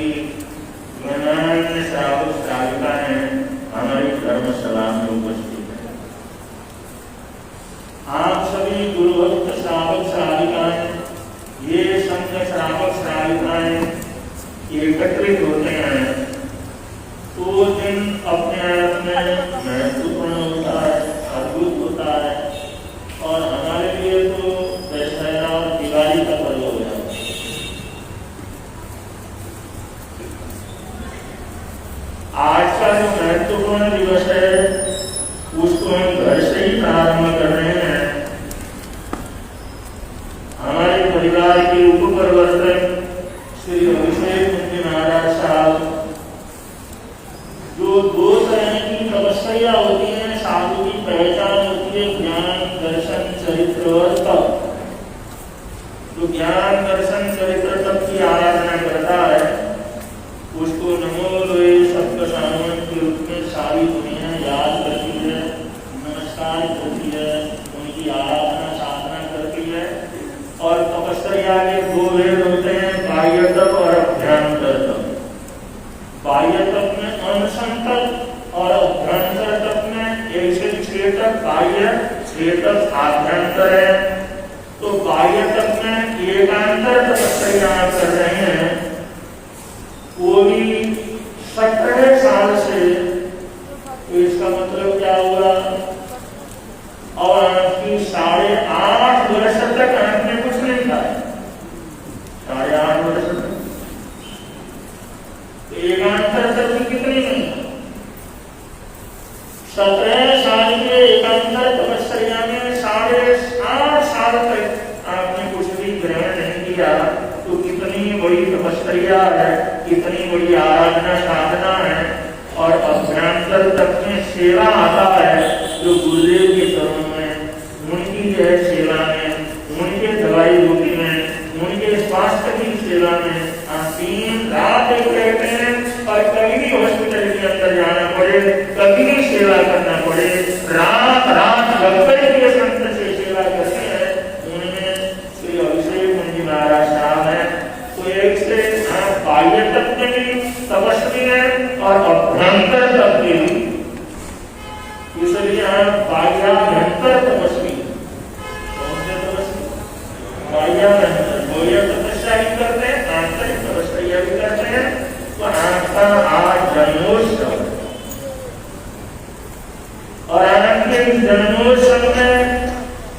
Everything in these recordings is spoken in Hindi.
सभी गणमान्य श्रावक श्राविकाएं हमारी धर्मशाला में उपस्थित हैं। आप सभी गुरुभक्त श्रावक श्राविकाएं, ये संघ श्रावक श्राविकाएं एकत्रित होते हैं तो दिन अपने आप में महत्वपूर्ण होता है, अद्भुत होता है और हमारे लिए तो दशहरा और दिवाली का पर्व हो जाता है। आज का जो महत्वपूर्ण दिवस है उसको हम घर से ही प्रारंभ कर रहे हैं। हमारे परिवार के उप प्रवर्तक श्री अभिषेक मुनि महाराज साहब, जो 2 तरह की तपस्या होती है, साधु की पहचान होती है ज्ञान दर्शन चरित्र और तप। जो ज्ञान दर्शन चरित्र तप की आराधना करता है उसको नमो लोए सप्त सामन के रूप में सारी दुनिया याद करती है, नमस्कार करती है, उनकी आराधना साधना करती है। और तपस्या के 2 भेद होते हैं, बाह्य तप और अभ्यंतर तप। बाह्य तप में अनशन तप और अभ्यंतर तप में 1 से 6 तक बाह्य, 6 तक आभ्यंतर है। तो बाह्य तप में एकांतर तपस्या कर रहे हैं, वो भी 17 साल से। तो इसका मतलब क्या हुआ? और आपकी 8.5 वर्ष तक आपने कुछ नहीं खाया, 8.5 वर्ष तक। तो एकांतर तक कितनी नहीं, 17 साल के एकांतर तपस्या में 8.5 साल तक आपने कुछ भी ग्रहण नहीं किया। तो कितनी बड़ी तपस्या है, कितनी बड़ी आराधना साधना है। और अभ्यंतर तक में सेवा आता है, जो गुरुदेव के चरणों में, उनकी जो है सेवा में, उनके दवाई बूटी में, उनके स्वास्थ्य की सेवा में आप दिन रात एक रहते हैं। और कभी भी हॉस्पिटल के अंदर जाना पड़े, कभी भी सेवा करना पड़े, रात रात जगकर के संत से सेवा करते हैं। उनमें श्री अभिषेक मुनि महाराज साहब है। तो एक से आप बाह्य तत्व भी तपस्वी है और अभ्यंतर तत्व भी, इसलिए आप बाह्याभ्यंतर तपस्वी। कौन से तपस्वी? बाह्याभ्यंतर। बाह्य तपस्या भी करते हैं, आंतरिक तपस्या भी करते हैं। तो आपका आज जन्मोत्सव और आपके जन्मोत्सव में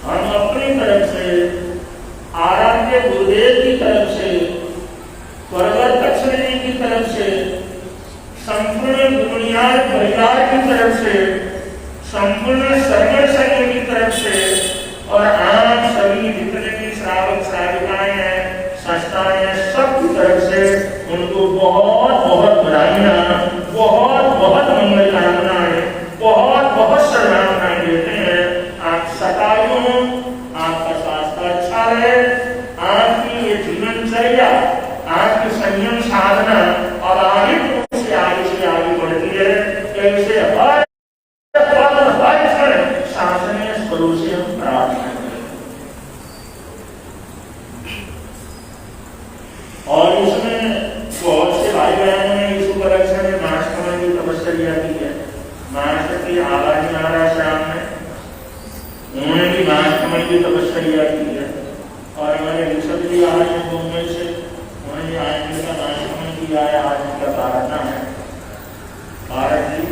हम अपनी तरफ से, आराध्य गुरुदेव की तरफ से, प्रवर्तक श्री की तरफ से, संपूर्ण दुनिया परिवार की तरफ से, संपूर्ण श्रवण संघ की तरफ से और आप सभी जितने भी श्रावक श्राविकाएं हैं, संस्थाएं हैं, सबकी तरफ से उनको बहुत बहुत बधाइयां, बहुत बहुत मंगल कामनाएं, बहुत बहुत शुभकामनाएं देते हैं। आप सतायु हो, आपका स्वास्थ्य अच्छा रहे, आपकी ये जीवनचर्या, आपकी संयम साधना और आगे से आगे बढ़ती है। कैसे हर शासनीय स्वरूप से हम प्रार्थना करें। और इसमें बहुत से भाई बहनों ने इस उपलक्ष्य में महाष्टमी की तपस्या की है। महाष्टमी आवाजी महाराज साहब ने, उन्होंने भी महाष्टमी की तपस्या की है। और हमारे ऋषभ जी आज मुंबई से, उन्होंने आज का महाष्टमी किया है, आज का प्रार्थना है। भारत जी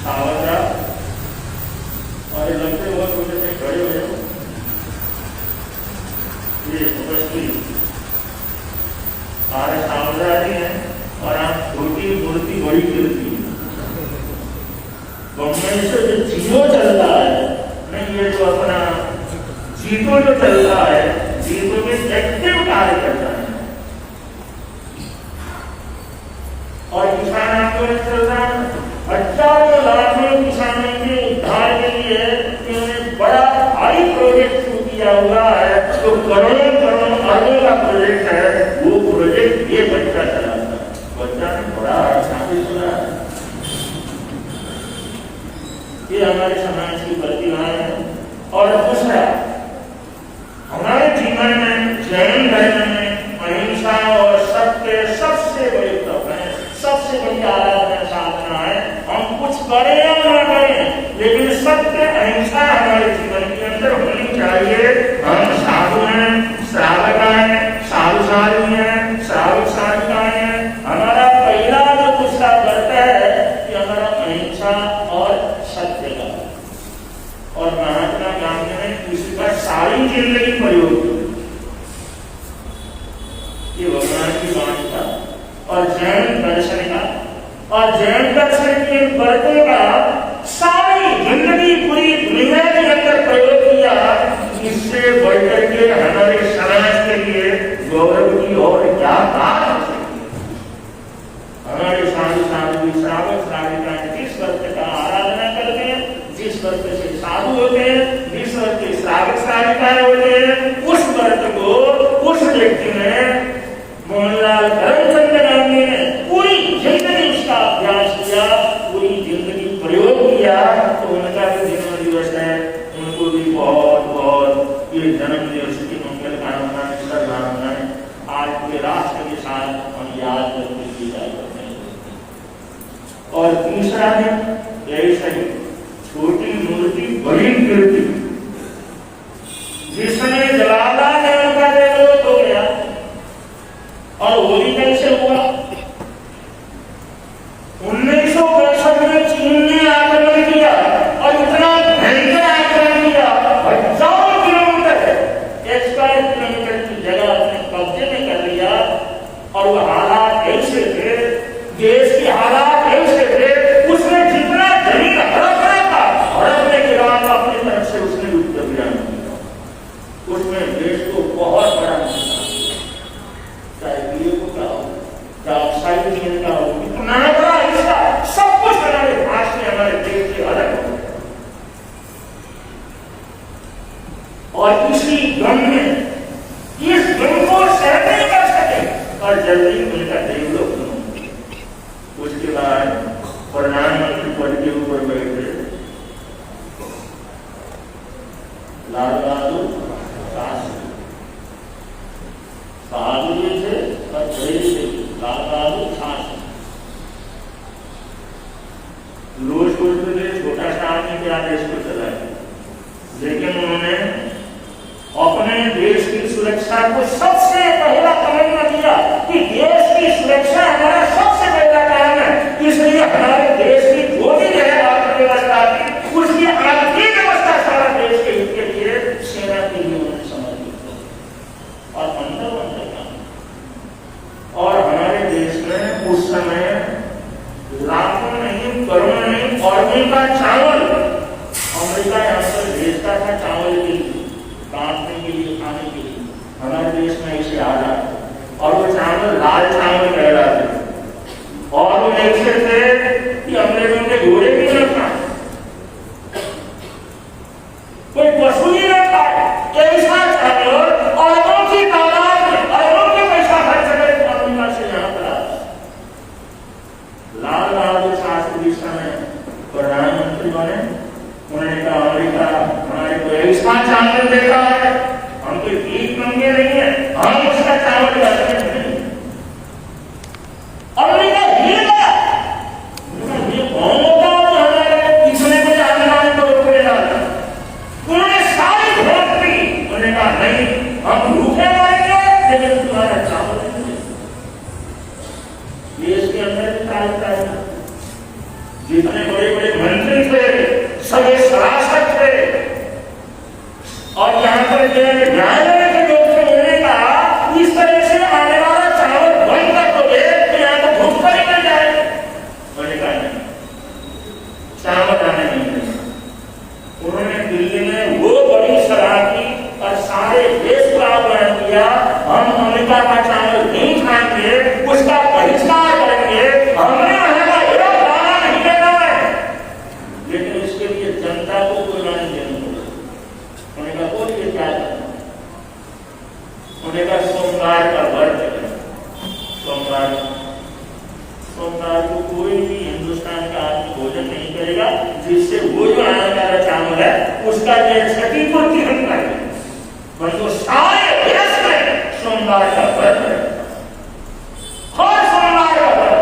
सावधा और लगते बहुत कुछ से खड़े हुए हो, ये तपस्वी भारत सावधा जी हैं। और आप छोटी मूर्ति बड़ी गिरती है। बम्बई से जो जीरो चलता है नहीं, ये जो अपना जीतो जो चलता है, जीतो में एक्टिव कार्य करता है। और किसान आंदोलन चल रहा है, हजारों लाखों किसानों के उद्धार के लिए उन्होंने बड़ा भारी प्रोजेक्ट शुरू किया हुआ है। तो करोड़ों करोड़ों अरबों का प्रोजेक्ट है। वो प्रोजेक्ट ये बच्चा चलाता है। बच्चा ने बड़ा शादी सुना है। ये हमारे समाज की प्रतिभाएं हैं। और दूसरा, हमारे जीवन में जैन धर्म में अहिंसा और सत्य सब सत्य अहिंसा हमारे जीवन के अंदर होनी चाहिए। हम साधु हैं, श्रावक हैं, साधुशाली हैं, श्रावकशालिकाएं हैं। हमारा पहला जो दूसरा व्रत है कि हमारा अहिंसा और सत्य का। और महात्मा गांधी ने इसी पर सारी जिंदगी प्रयोग की। ये भगवान की वाणी का और जैन दर्शन का और जैन दर्शन के व्रतों का सारी जिंदगी पूरी दुनिया के अंदर प्रयोग किया। इससे बढ़कर के हमारे समाज के लिए गौरव की और क्या बात हो सकती है। हमारे साधु साधु श्रावक श्राविका जिस व्रत का आराधना करते हैं, जिस व्रत से साधु होते हैं, जिस व्रत के श्रावक श्राविकाएं होते हैं, उस व्रत को उस व्यक्ति ने मोहनलाल करमचंद गांधी ने पूरी जिंदगी उसका अभ्यास किया, पूरी जिंदगी प्रयोग किया। तो उनका भी जन्म दिवस है, उनको भी बहुत बहुत ये जन्म दिवस की मंगल कामनाएं, शुभकामनाएं आज पूरे राष्ट्र के साथ हम याद करके की जाए। और तीसरा है ऐसा ही छोटी मूर्ति बड़ी कीर्ति, जिसने जलाला ने उनका देवलोक हो गया। और होली कैसे हुआ? 1962 में चीन ने आक्रमण किया और इतना भयंकर आक्रमण किया, हजारों किलोमीटर स्क्वायर किलोमीटर की जगह अपने कब्जे में कर लिया। और वो हालात ऐसे थे, देश के हालात ऐसे थे, उसने जितना जमीन हड़पना था हड़पने के बाद अपनी तरफ से उसने युद्ध अभियान किया। उसमें देश को बहुत बड़ा का हो, इतना बड़ा हिस्सा सब कुछ हमारे भाष में हमारे देश से अलग हो गया। और इसी गम में इस गम को सहन नहीं कर सके और जल्दी उनका देवलोक हो। उसके बाद प्रधानमंत्री पद के ऊपर बैठे लाल बहादुर शास्त्री। बहादुर थे और थे लाल बहादुर शास्त्री। रोज बोलते थे छोटा सा आदमी क्या देश को चलाए, लेकिन उन्होंने अपने देश की सुरक्षा को सबसे पहला तमन्ना किया कि देश की सुरक्षा हमारा सबसे पहला काम है। इसलिए हमारे देश की जो भी है अर्थव्यवस्था की, उसकी आर्थिक व्यवस्था सारा देश के हित के लिए सेना के लिए उन्होंने समर्पित और अंदर काम। और हमारे देश में उस समय लाखों नहीं, करोड़ों नहीं, अरबों का चावल अमेरिका यहाँ पर भेजता था चावल के लिए, बांटने के लिए, खाने के लिए। हमारे देश में ऐसे आ रहा और वो चावल लाल चावल कहलाते और वो ऐसे थे कि अंग्रेजों के घोड़े भी न खाए, कोई पशु ही न खाए। ऐसा चावल अरबों की तादाद में, अरबों के पैसा खर्च करके अमेरिका से यहाँ पर लाल बहादुर शास्त्री समय प्रधानमंत्री बने। उन्होंने कहा अमेरिका हमारे को ऐसा चावल देता है, हम कोई भीख मंगे नहीं है, हम उसका चावल करते नहीं। अमेरिका हिल गया, ये कौन होता है जो हमारे किसने को जानने को रोकने वाला। उन्होंने सारी भोट की, उन्होंने कहा नहीं हम भूखे मरेंगे लेकिन तुम्हारा चावल नहीं। देश के अंदर भी ताकत है, जितने बड़े बड़े मंत्री थे सभी शासक थे और यहाँ पर न्यायालय के लोग थे। उन्होंने कहा इस तरह से आने वाला चावल बंद कर दोगे तो यहाँ तो भूख पर ही मिल जाएगा। उन्होंने कहा नहीं, चावल आने नहीं देगा। उन्होंने दिल्ली में वो बड़ी सलाह की और सारे देश को आह्वान किया हम अमेरिका का चावल नहीं खाएंगे, उसका बहिष्कार करेंगे, हमने जनता को कोई नहीं देना पड़ेगा। उन्हें कहा बोलिए क्या करना। उन्हें कहा सोमवार का व्रत है, सोमवार को कोई भी हिंदुस्तान का आदमी भोजन नहीं करेगा, जिससे वो जो आने वाला चावल है उसका क्षतिपूर्ति हम करेंगे। परंतु सारे देश में सोमवार का व्रत है, हर सोमवार का व्रत,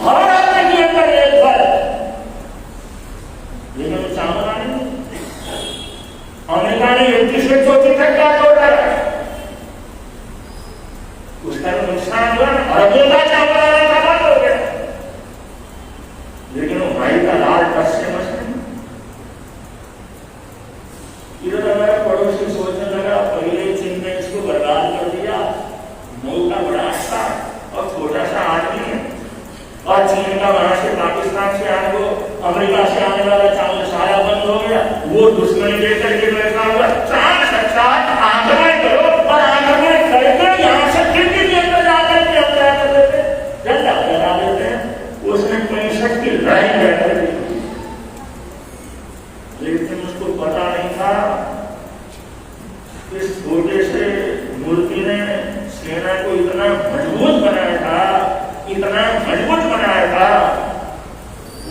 हर राज्य के अंदर एक व्रत। लेकिन चावल आने हो गया, वो दुश्मन लेकर के बैठा हुआ, चांद साक्षात आक्रमण करो और आक्रमण करके यहाँ से खिड़की के अंदर जाकर के हम क्या कर देते हैं, झंडा लगा देते हैं। उसने 65 की लड़ाई कर दी, लेकिन उसको पता नहीं था इस छोटे से मूर्ति ने सेना को इतना मजबूत बनाया था, इतना मजबूत बनाया था।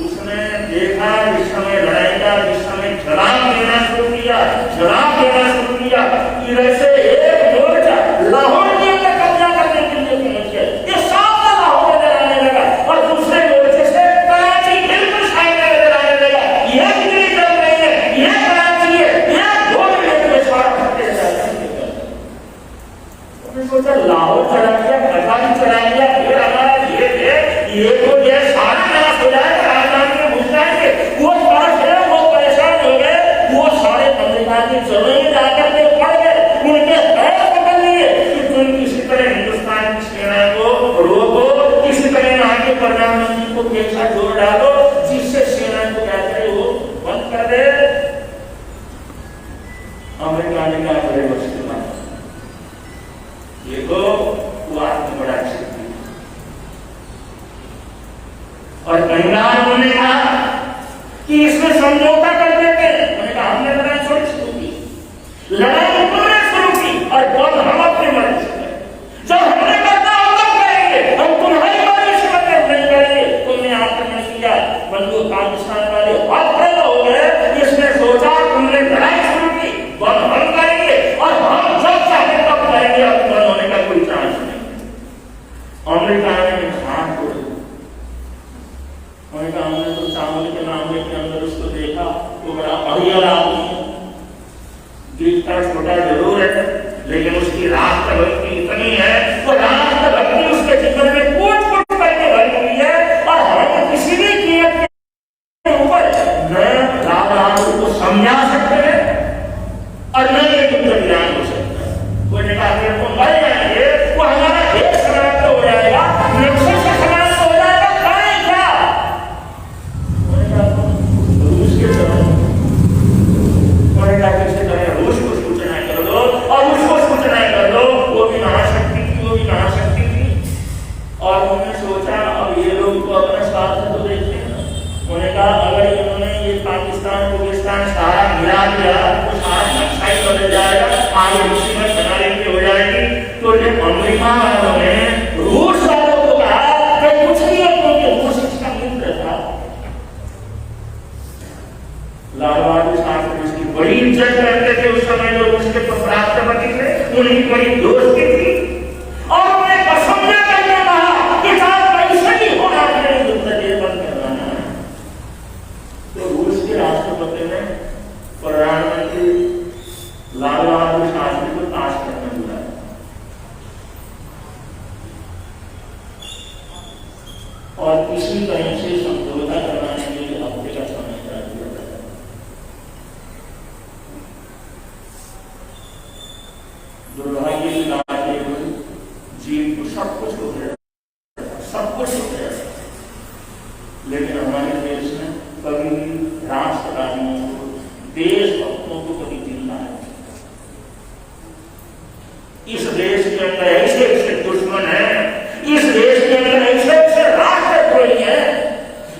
उसने देखा जिस समय लड़ाई का, जिस समय जवाब देना शुरू किया, जवाब देना शुरू किया, इधर से एक मोर्चा लाहौर के अंदर कब्जा करने के लिए पहुंच गया, ये सामने लाहौर नजर आने लगा और दूसरे मोर्चे से कराची बिल्कुल सामने नजर आने लगा। यह कितनी चल रही है, यह कराची है, यह 2 मिनट में सारा फटे जाता है। सोचा लाहौर चला गया, कटारी चला गया, फिर हमारा ये तो ये सारा नाश हो जाएगा, राजधानी में घुस जाएंगे। वो फर्श है, वो परेशान हो गए, वो सारे अमेरिका के जमीन में जाकर के पड़ गए, उनके पैर पकड़ लिए कि तुम किसी तरह हिंदुस्तान की सेना को रोको, किसी तरह यहाँ के प्रधानमंत्री को कैसा जोड़ डालो जिससे सेना को क्या करे वो बंद कर दे। अमेरिका ने क्या करे उसके बाद देखो वो आत्म बड़ा शक्ति और बंगाल ने कहा कि इसमें समझौता कर देते हैं। मैंने कहा हमने लड़ाई छोड़ी शुरू की, लड़ाई उन्होंने शुरू की और बंद हम अपनी मर्जी से करें। जब हमने करना हम तब करेंगे, हम तुम्हारी मर्जी से मतलब नहीं करेंगे। तुमने आक्रमण किया, बंदूक पाकिस्तान वाले हाथ खड़े हो गए, इसने सोचा तुमने लड़ाई शुरू की, बंद हम करेंगे और हम जब चाहे तब करेंगे, अब बंद होने का कोई चांस नहीं। अमेरिका ने हाथ को हमने तो चावल के मामले के अंदर उसको देखा, वो बड़ा बढ़िया आदमी है, दिखता छोटा जरूर है, लेकिन उसकी राष्ट्रभक्ति इतनी है, वो राष्ट्रभक्ति उसके जीवन में कूट-कूट करके भरी हुई है। और हम किसी भी कीमत के ऊपर न रावण को समझा सकते हैं और न एक विरान हो सकता है। वो निकाल को मर जाएंगे, वो हमारा देश समाप्त हो जाएगा, नक्शे से समाप्त हो जाएगा। रूस को सूचना कर दो और उसको सूचना कर दो, वो भी महाशक्ति थी, वो भी महाशक्ति थी। और उन्होंने सोचा अब ये लोग तो अपना स्वार्थ तो देखते हैं। उन्होंने कहा अगर इन्होंने ये पाकिस्तान सारा मिला दिया तो सारा नक्शा ही बदल जाएगा, आगे मुसीबत बना लेके हो जाएगी। तो ये अमेरिका वालों ने रूस वालों को कहा कि कुछ नहीं है, क्योंकि रूस इसका मित्र था। लाल बहादुर शास्त्री उसकी बड़ी इज्जत करते थे उस समय, जो उसके राष्ट्रपति थे, उनकी बड़ी दोस्ती थी और उन्हें कसम लेकर के कहा कि साहब पैसे भी होना चाहिए, युद्ध बंद करवाना है। तो रूस के राष्ट्रपति ने प्रधानमंत्री लाल बहादुर शास्त्री को ताश करने बुलाया और किसी तरह से समझौता करवाने के लिए हफ्ते का समय दुर्भाग्य की बात है, जीव को सब कुछ हो गया, सब कुछ हो गया, लेकिन हमारे देश में कभी राष्ट्रवादियों को, देशभक्तों को कभी जिंदा है। इस देश के अंदर ऐसे ऐसे दुश्मन है, इस देश के अंदर ऐसे ऐसे राष्ट्रद्रोही है,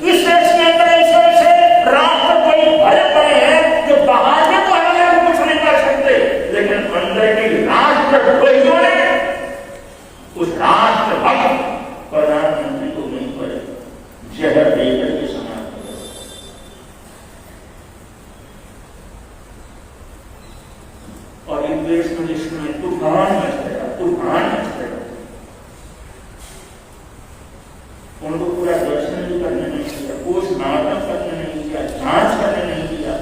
इस देश के अंदर ऐसे ऐसे राष्ट्रद्रोही भरे पड़े हैं जो बाहर में तो हमें कुछ नहीं कर सकते, लेकिन अंदर की राष्ट्रद्रोहियों ने उस राष्ट्रभक्त प्रधानमंत्री को नहीं पर जहर देकर के समाप्त किया। और इन देश में जिसमें तूफान मच गया, तूफान मच गया, उनको पूरा दर्शन भी करने नहीं किया, पोस्टमार्टम करने नहीं किया, जांच करने नहीं किया,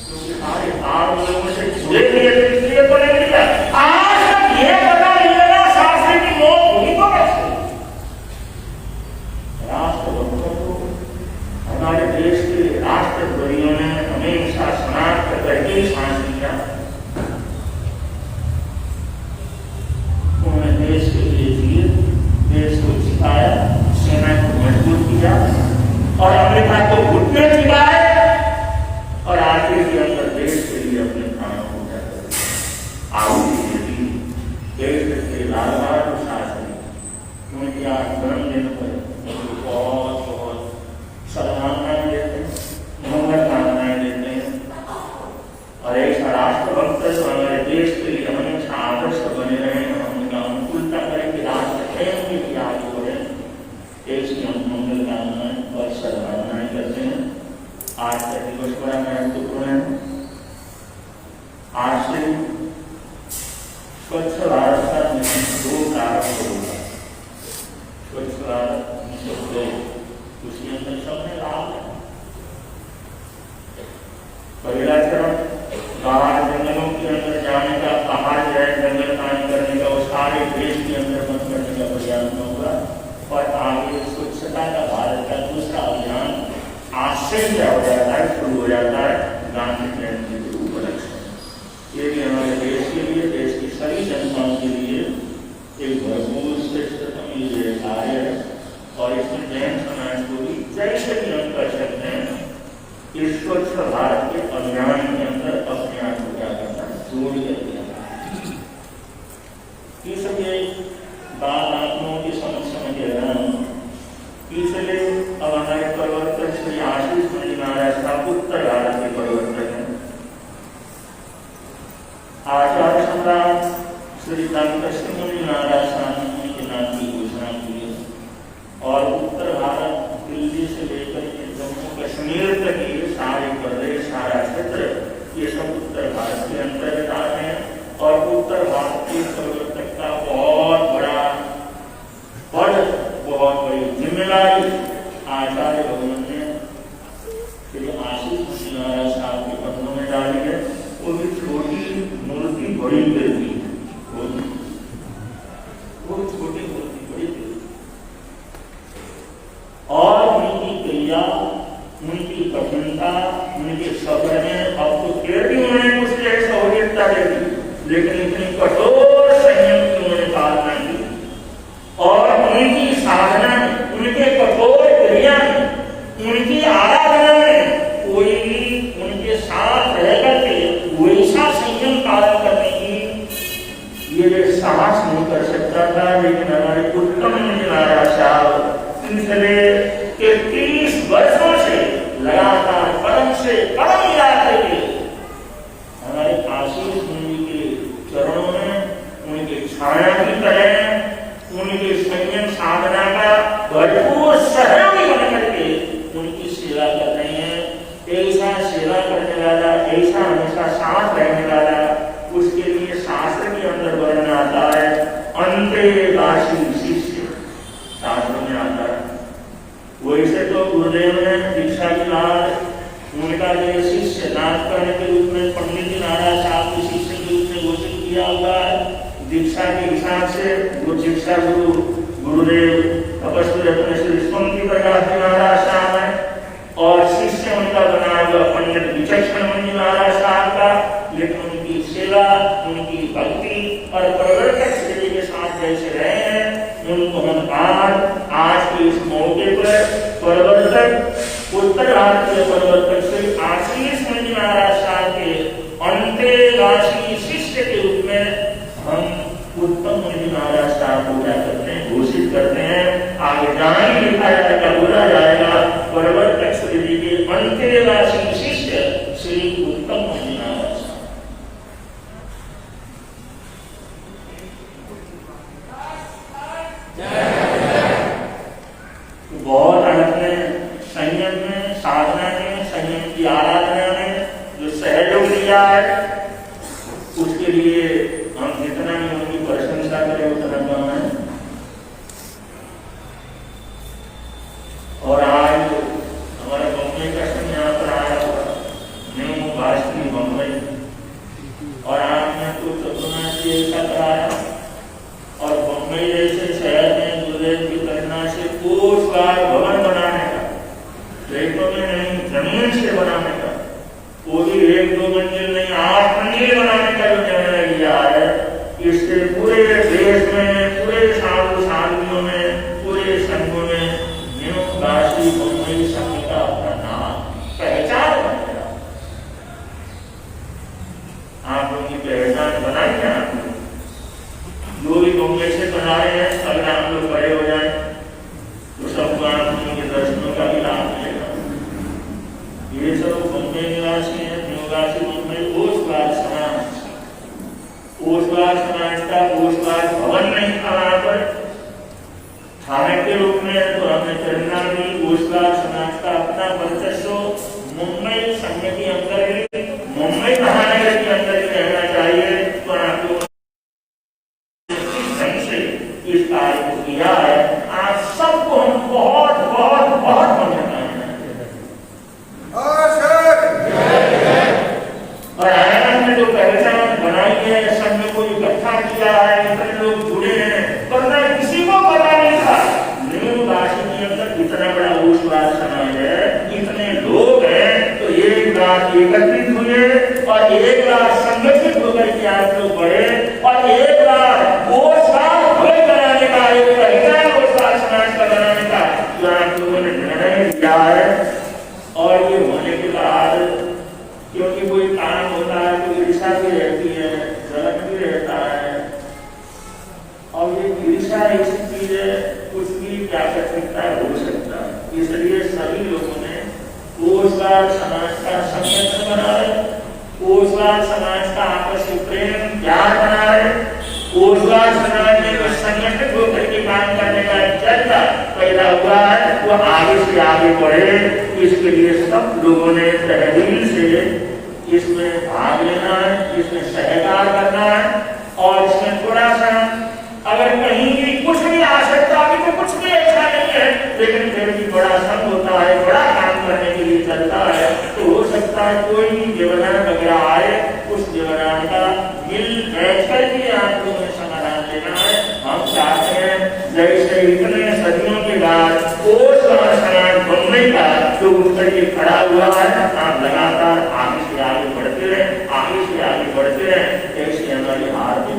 क्योंकि सारे आम लोगों से जुड़े हुए थे, इसलिए तो नहीं किया। आज तक ये पता नहीं लगा शास्त्री की मौत हुई तो कैसे। राष्ट्रभक्तों को हमारे देश के राष्ट्रद्रोहियों ने हमेशा समाप्त करके ही सांस लिया। उन्होंने देश के लिए जिए, देश को जिताया, सेना को मजबूत देश की हम मंगल कामनाएं और सद्भावनाएं करते हैं। आज का दिवस बड़ा महत्वपूर्ण है। आज से स्वच्छ भारत का मिशन 2 प्रारंभ होगा। स्वच्छ भारत मिशन 2 उसके अंदर सबने लाभ है। पहला चरण बाहर जंगलों के अंदर जाने का, बाहर जाए जंगल काम करने का, वो सारे देश के अंदर बंद करने का प्रयास होगा। और आगे स्वच्छता का भारत का दूसरा अभियान आज से क्या हो जाता है, शुरू हो जाता है गांधी जयंती के उपलक्ष्य। ये भी हमारे देश के लिए, देश की सभी जनताओं के लिए एक भरपूर श्रेष्ठतम ये कार्य है। और इसमें जैन समाज को भी जैसे भी हम कर सकते हैं इस स्वच्छ भारत के अभियान के अंदर अपने आप को क्या करना, जोड़ कर दिया। ये सब ये बात आप लोगों की समझ कह रहा हूँ। इसलिए अब हमारे परिवर्तन श्री आशीष मुनि महाराज का उत्तर भारत के परिवर्तन है। आचार्य सम्राट श्री दंतश्री मुनि महाराज स्वामी के नाम की घोषणा की है। और उत्तर भारत दिल्ली से लेकर के जम्मू कश्मीर तक ये सारे प्रदेश, सारा क्षेत्र, ये सब उत्तर भारत के अंतर्गत आते हैं। और उत्तर भारत के परिवर्तन का बहुत बड़ा पद, बहुत बड़ी जिम्मेदारी आचार्य भगवान ने श्री आशीष मुनि महाराज साहब के पत्रों में डाली है। वो भी छोटी मूर्ति बड़ी देती है, वो छोटी मूर्ति बड़ी देती। और उनकी क्रिया, उनकी कठिनता, उनके सब्र में अब तो फिर भी उन्होंने कुछ सहूलियतता दे दी, लेकिन इतनी कठोर संयम की उन्होंने पालना की। और उनकी साधना में, उनके कठोर क्रिया में, उनकी आराधना में कोई भी उनके साथ रह करके वैसा संयम पालन करने की ये साहस नहीं कर सकता था। लेकिन हमारे उत्तम मुनि महाराज साहब पिछले 30 वर्षों से लगातार परम से परम मिला करके हमारे आशीष मुनि के चरणों में उनके छाया की तरह उनके संयम साधना का भरपूर सहयोगी बन करके उनकी सेवा कर रहे हैं। ऐसा सेवा करने वाला, ऐसा हमेशा साथ रहने वाला, उसके लिए शास्त्र के अंदर वर्णन आता है अंतेवासी शिष्य, शास्त्रों में आता है। वैसे तो गुरुदेव ने दीक्षा के बाद उनका जो शिष्य नाथ करने के रूप में पंडित जी महाराज साहब के शिष्य के रूप में घोषित किया हुआ है। दीक्षा के हिसाब से वो दीक्षा गुरु गुरुदेव तपस्वी रत्न श्री स्वामी प्रकाश जी महाराज साहब है। और शिष्य उनका बना हुआ पंडित विचक्षण मुनि महाराज साहब का। लेकिन उनकी सेवा, उनकी भक्ति और प्रवर्तक श्री के साथ जैसे रहे हैं, उनको हम आज के इस मौके पर प्रवर्तक, उत्तर भारत के प्रवर्तक श्री आशीष मुनि महाराज साहब के अंतेवासी शिष्य के रूप में हम उत्तम मुनि महाराज साहब को क्या करते हैं, घोषित करते हैं। आगे जहाँ ही लिखा जाएगा, बोला जाएगा प्रवर्तक श्री जी के अंतेवासी शिष्य श्री उत्तम मुनि महाराज साहब। बहुत अपने संयम में, साधना में, संयम की आराधना में जो सहयोग दिया है, उसके लिए हम जितना भी उनकी प्रशंसा करें उतना कम है। और आज हमारा बम्बई का समय यहाँ पर आया हुआ, न्यू वास्ती बम्बई, और आपने तो चतुर्नाशी ऐसा कराया। और बम्बई जैसे शहर में गुरुदेव की प्रेरणा से कोषवार भवन बनाने का, रेतों में नहीं जमीन से बनाने का, वो भी 1-2 मंजिल नहीं 8 मंजिल बनाने का जो निर्णय लिया है, इससे पूरे देश में, पूरे साधु साधुओं में, पूरे संघों में न्यू काशी बम्बई संघ का अपना नाम, पहचान बन गया। आप लोगों की पहचान बनाई है। आप जो भी बम्बई से बना रहे हैं, अगर आप लोग बड़े हो जाए तो सबको आप लोगों के दर्शनों का भी लाभ मिलेगा। ये सब बम्बई निवासी हैं, निवासी बम्बई ओसवाल समाज, ओसवाल समाज का ओसवाल भवन नहीं था वहां पर, खाने के रूप में तो हमने चलना भी ओसला समाज का अपना वर्चस्व मुंबई संघ के अंदर ही, मुंबई महानगर के अंदर ही रहना चाहिए। तो आपको इस कार्य को किया है, आप सबको हम बहुत बहुत बहुत और आयरन में जो पहचान बनाई है, संघ को इकट्ठा किया है, इतने लोग जुड़े हैं, वरना किसी को पता नहीं था न्यूवासी के अंदर इतना बड़ा ओसवाल समाज है, इतने लोग हैं। तो एक बार एकत्रित हुए और एक बार संगठित होकर के आप लोग बढ़े और एक बार ओसवाल भले बनाने का, एक पहचान ओसवाल समाज का बनाने का जो आप लोगों ने निर्णय लिया है। और ये होने के बाद क्योंकि कोई काम होता है तो ईर्षा भी रहती है, जलन भी रहता है, और ये ईर्षा ऐसी चीज है कुछ भी क्या कर सकता है, हो सकता है। इसलिए सभी लोगों ने ओसवाल समाज का संगठन बनाए, ओसवाल समाज का आपसी प्रेम प्यार बनाए, ओसवाल समाज में जो संगठित होकर के काम करने का जज्बा पैदा हुआ है वो आगे से आगे बढ़े। इसके लिए सब लोगों ने तहरीर से इसमें भाग लेना है, इसमें सहकार करना है। और इसमें थोड़ा सा अगर कहीं भी कुछ भी आ सकता है तो कुछ भी ऐसा नहीं है, लेकिन फिर भी बड़ा संघ होता है, बड़ा काम करने के लिए चलता है, तो हो सकता है कोई भी व्यवधान वगैरह आए, उस व्यवधान का मिल बैठ कर के आप लोगों ने समाधान लेना है। हम चाहते हैं जैसे इतने सदियों के बाद ओसवाल समाज मुंबई का जो उठ करके खड़ा हुआ है, आप लगातार आगे से आगे बढ़ते रहे, आगे से आगे बढ़ते रहे। ऐसी हमारी आर्थिक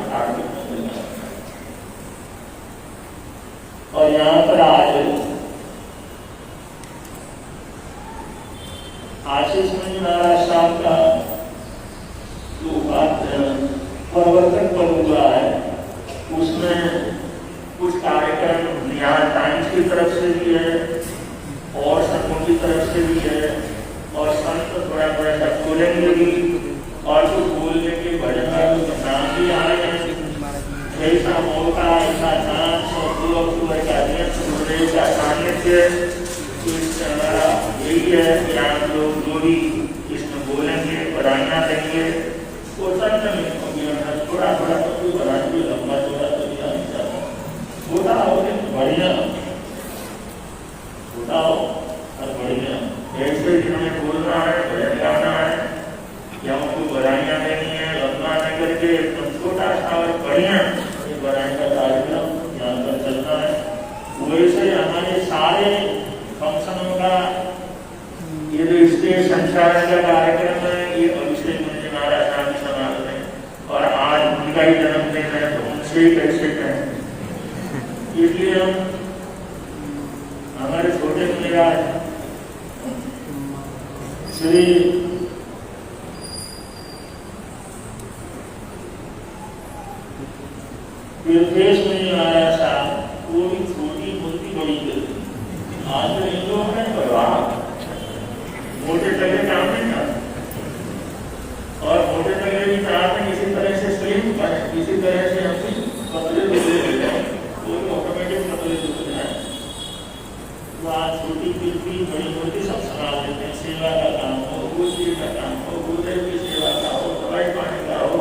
और यहाँ पर आज आशीष मंजू महाराज साहब का जो परिवर्तन पर हुआ है, उसमें कुछ कार्यक्रम यहाँ टाइम्स की तरफ से भी है और संघों की तरफ से भी है, और संत थोड़ा थोड़ा सा बोलेंगे भी और कुछ बोलने के भजन का नाम भी आए हैं। ऐसा मौका, ऐसा चांस और 2 अक्टूबर का दिन का सानिध्य हमारा यही है कि आप लोग जो भी इसमें बोलेंगे, बधाइयाँ देंगे, वो सब थोड़ा थोड़ा तो कोई बधाई लंबा थोड़ा तो दिया नहीं चाहता, छोटा हो बढ़िया, छोटा हो और बढ़िया। ऐसे जिन्होंने बोलना है, भजन गाना है या उनको बधाइयाँ देनी है, लंबा न करके एकदम छोटा सा और बढ़िया बधाई का कार्यक्रम यहाँ पर चलता है। वैसे हमारे सारे फंक्शनों का ये जो स्टेज संचालन का कार्यक्रम है, ये अभिषेक मंजू महाराज साहब समाज में, और आज उनका ही जन्मदिन है तो उनसे ही कैसे कहें। इसलिए हम हमारे छोटे मुनिराज श्री विदेश में आया साहब, वो भी छोटी मूर्ति बड़ी करती, आज तो इन लोगों ने परवाह मोटे तगड़े काम नहीं था, और मोटे तगड़े भी काम में किसी तरह से स्लिम बने, किसी तरह से अपनी पतले दुबले हो जाए, वो ऑटोमेटिक पतले दुबले जाए। तो आज छोटी मूर्ति बड़ी मूर्ति सब संभाल लेते हैं। सेवा का काम हो, गुरुजी का काम हो, गुरुदेव की सेवा का हो, दवाई पानी का हो,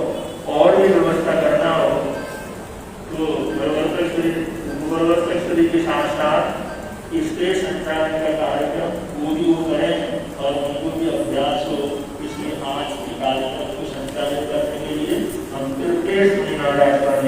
और भी व्यवस्था करना हो, तो प्रवर्तक श्री के साथ साथ इसके संचालन का कार्यक्रम पूरी हो करें और उनको भी अभ्यास हो। इसलिए आज के कार्यक्रम को संचालित करने के लिए हम कृपेश महाराज करने